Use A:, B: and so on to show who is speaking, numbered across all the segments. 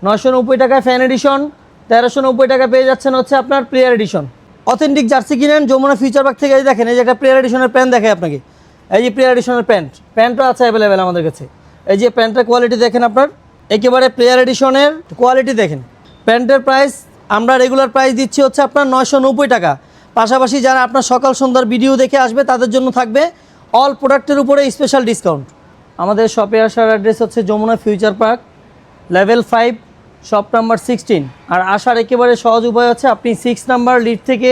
A: 990 টাকায় fan addition, 1390 টাকা পেয়ে যাচ্ছেন হচ্ছে আপনার প্লেয়ার এডিশন। অথেন্টিক জার্সি কিনেন যমুনা ফিউচার পার্ক থেকে। এই দেখেন, এই যে একটা প্লেয়ার এডিশনের প্যান্ট দেখায় আপনাকে। এই যে প্লেয়ার এডিশনের প্যান্টও আছে অ্যাভেলেবেল আমাদের কাছে। এই যে প্যান্টের কোয়ালিটি দেখেন আপনার, একেবারে প্লেয়ার এডিশনের কোয়ালিটি দেখেন। প্যান্টের প্রাইস আমরা রেগুলার প্রাইস দিচ্ছি হচ্ছে আপনার 990 টাকা। পাশাপাশি যারা আপনার সকাল সন্ধ্যার ভিডিও দেখে আসবে তাদের জন্য থাকবে অল প্রোডাক্টের উপরে স্পেশাল ডিসকাউন্ট। আমাদের শপে আসার অ্যাড্রেস হচ্ছে Jamuna Future Park, level 5, shop number 16। আর আসার একেবারে সহজ উপায় হচ্ছে আপনি 6 নাম্বার লিফট থেকে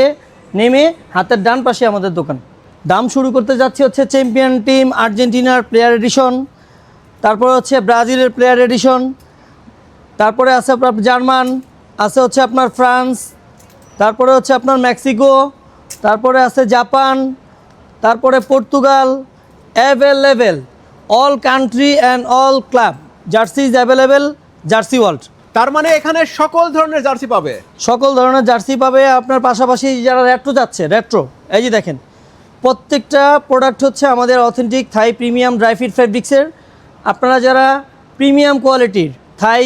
A: নেমে হাতের ডান পাশে আমাদের দোকান। দাম শুরু করতে যাচ্ছি হচ্ছে চ্যাম্পিয়ন টিম আর্জেন্টিনার প্লেয়ার এডিশন, তারপরে হচ্ছে ব্রাজিলের প্লেয়ার এডিশন, তারপরে আছে আপনার জার্মান, আছে হচ্ছে আপনার ফ্রান্স, তারপরে হচ্ছে আপনার মেক্সিকো, তারপরে আছে জাপান, তারপরে Portugal. Available all country and all club jersey is available jersey world.
B: তার মানে এখানে সকল ধরনের জার্সি পাবে,
A: সকল ধরনের জার্সি পাবে আপনার। পাশাপাশি যারা রেট্রো যাচ্ছে, রেট্রো, এই যে দেখেন প্রত্যেকটা প্রোডাক্ট হচ্ছে আমাদের অথেন্টিক থাই প্রিমিয়াম ড্রাইফিট ফেব্রিক্সের। আপনারা যারা প্রিমিয়াম কোয়ালিটির থাই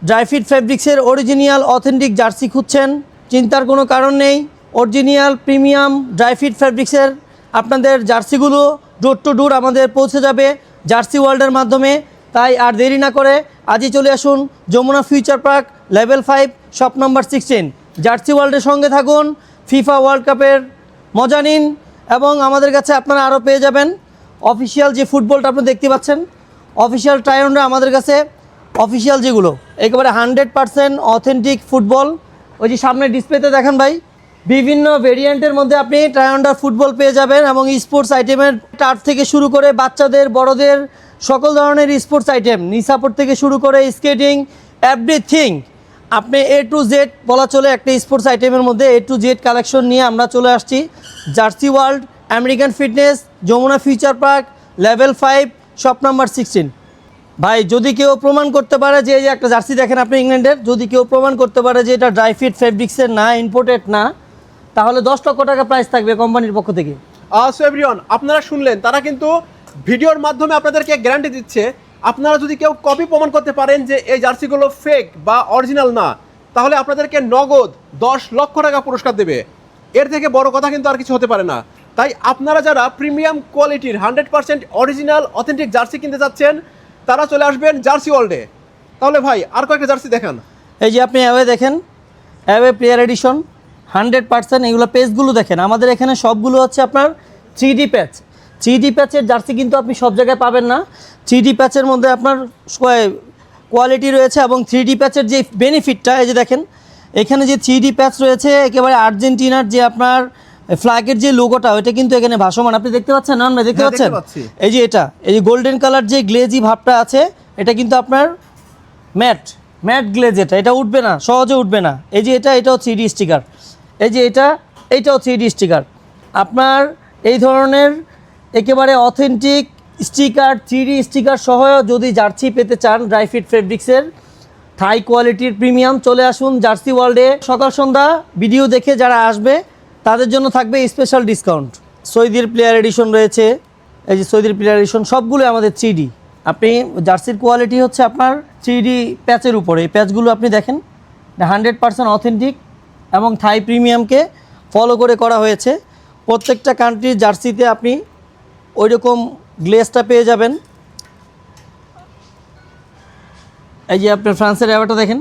A: ড্রাইফিট ফেব্রিক্সের অরিজিনাল অথেন্টিক জার্সি খুঁজছেন, চিন্তার কোনো কারণ নেই। অরিজিনাল প্রিমিয়াম ড্রাইফিট ফেব্রিক্সের আপনাদের জার্সিগুলো ডোর টু ডোর আমাদের পৌঁছে যাবে জার্সি ওয়ার্ল্ডের মাধ্যমে। তাই আর দেরি না করে আজই চলে আসুন Jamuna Future Park, level 5, shop number 16। Jersey ওয়ার্ল্ডের সঙ্গে থাকুন, ফিফা ওয়ার্ল্ড কাপের মজা নিন। এবং আমাদের কাছে আপনারা আরও পেয়ে যাবেন অফিসিয়াল যে ফুটবলটা আপনি দেখতে পাচ্ছেন, অফিসিয়াল ট্রাই-অনরা আমাদের কাছে অফিসিয়াল যেগুলো একেবারে 100% অথেন্টিক ফুটবল। ওই যে সামনে ডিসপ্লেতে দেখেন ভাই, বিভিন্ন ভেরিয়েন্টের মধ্যে আপনি ট্রাই-অনরা ফুটবল পেয়ে যাবেন। এবং স্পোর্টস আইটেমের টার্ফ থেকে শুরু করে বাচ্চাদের বড়দের সকল ধরনের স্পোর্টস আইটেম, নি সাপোর্ট থেকে শুরু করে স্কেটিং, এভরিথিং আপনি A to Z বলা চলে একটা স্পোর্টস আইটেমের মধ্যে A to Z কালেকশন নিয়ে আমরা চলে আসছি Jersey World, American Fitness, Jamuna Future Park, level 5, shop number 16। ভাই যদি কেউ প্রমাণ করতে পারে যে এই যে একটা জার্সি দেখেন আপনি ইংল্যান্ডের, যদি কেউ প্রমাণ করতে পারে যে এটা ড্রাইফিট ফেব্রিক্সের না, ইম্পোর্টেড না, তাহলে 10 লক্ষ টাকা প্রাইস থাকবে কোম্পানির পক্ষ থেকে।
B: সো এভরিওয়ান, আপনারা শুনলেন, তারা কিন্তু ভিডিওর মাধ্যমে আপনাদেরকে গ্যারান্টি দিচ্ছে, আপনারা যদি কেউ কপি প্রমাণ করতে পারেন যে এই জার্সিগুলো ফেক বা অরিজিনাল না, তাহলে আপনাদেরকে নগদ 10 লক্ষ টাকা পুরস্কার দেবে। এর থেকে বড় কথা কিন্তু আর কিছু হতে পারে না। তাই আপনারা যারা প্রিমিয়াম কোয়ালিটির 100% অরিজিনাল অথেন্টিক জার্সি কিনতে যাচ্ছেন, তারা চলে আসবেন জার্সি ওয়ার্ল্ডে। তাহলে ভাই আর কয়েকটা জার্সি দেখান।
A: এই যে আপনি অ্যাওয়ে দেখেন, অ্যাওয়ে প্লেয়ার এডিশন 100%। এগুলো পেজগুলো দেখেন, আমাদের এখানে সবগুলো হচ্ছে আপনার 3D প্যাচ। 3D প্যাচের জার্সি কিন্তু আপনি সব জায়গায় পাবেন না। 3D প্যাচের মধ্যে আপনার কোয়ালিটি রয়েছে এবং 3D প্যাচের যে বেনিফিটটা, এই যে দেখেন এখানে যে 3D প্যাচ রয়েছে, একেবারে আর্জেন্টিনার যে আপনার ফ্ল্যাগের যে লোগোটা, ওইটা কিন্তু এখানে ভাসমান আপনি দেখতে পাচ্ছেন। না দেখতে পাচ্ছেন? এই যে এটা, এই যে গোল্ডেন কালার যে গ্লেজি ভাবটা আছে, এটা কিন্তু আপনার ম্যাট গ্লেজ। এটা উঠবে না, সহজে উঠবে না। এই যে এটাও 3D স্টিকার। এই যে এইটাও 3D স্টিকার। আপনার এই ধরনের একেবারে অথেন্টিক স্টিকার, 3D স্টিকার সহ যদি জার্সি পেতে চান ড্রাইফিট ফেব্রিক্সের থাই কোয়ালিটির প্রিমিয়াম, চলে আসুন জার্সি ওয়ার্ল্ডে। সকাল সন্ধ্যা ভিডিও দেখে যারা আসবে তাদের জন্য থাকবে স্পেশাল ডিসকাউন্ট। সৌদির প্লেয়ার এডিশন রয়েছে, এই যে সৌদির প্লেয়ার এডিশন সবগুলো আমাদের 3D। আপনি জার্সির কোয়ালিটি হচ্ছে আপনার 3D প্যাচের উপরে। এই প্যাচগুলো আপনি দেখেন 100% অথেন্টিক এবং থাই প্রিমিয়ামকে ফলো করে করা হয়েছে। প্রত্যেকটা কান্ট্রির জার্সিতে আপনি ওই রকম গ্লেজটা পেয়ে যাবেন। এই যে আপনার ফ্রান্সের অ্যাওয়েটা দেখেন,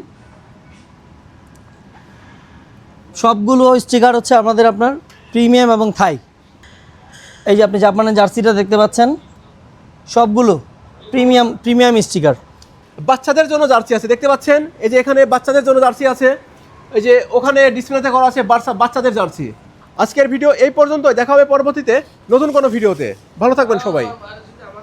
A: সবগুলো স্টিকার হচ্ছে আমাদের আপনার প্রিমিয়াম এবং থাই। এই যে আপনি জাপানের জার্সিটা দেখতে পাচ্ছেন, সবগুলো প্রিমিয়াম স্টিকার।
B: বাচ্চাদের জন্য জার্সি আছে দেখতে পাচ্ছেন, এই যে এখানে বাচ্চাদের জন্য জার্সি আছে, এই যে ওখানে ডিসপ্লেতে করা আছে বাচ্চাদের জার্সি। আজকের ভিডিও এই পর্যন্তই, দেখা হবে পরবর্তীতে নতুন কোনো ভিডিওতে। ভালো থাকবেন সবাই।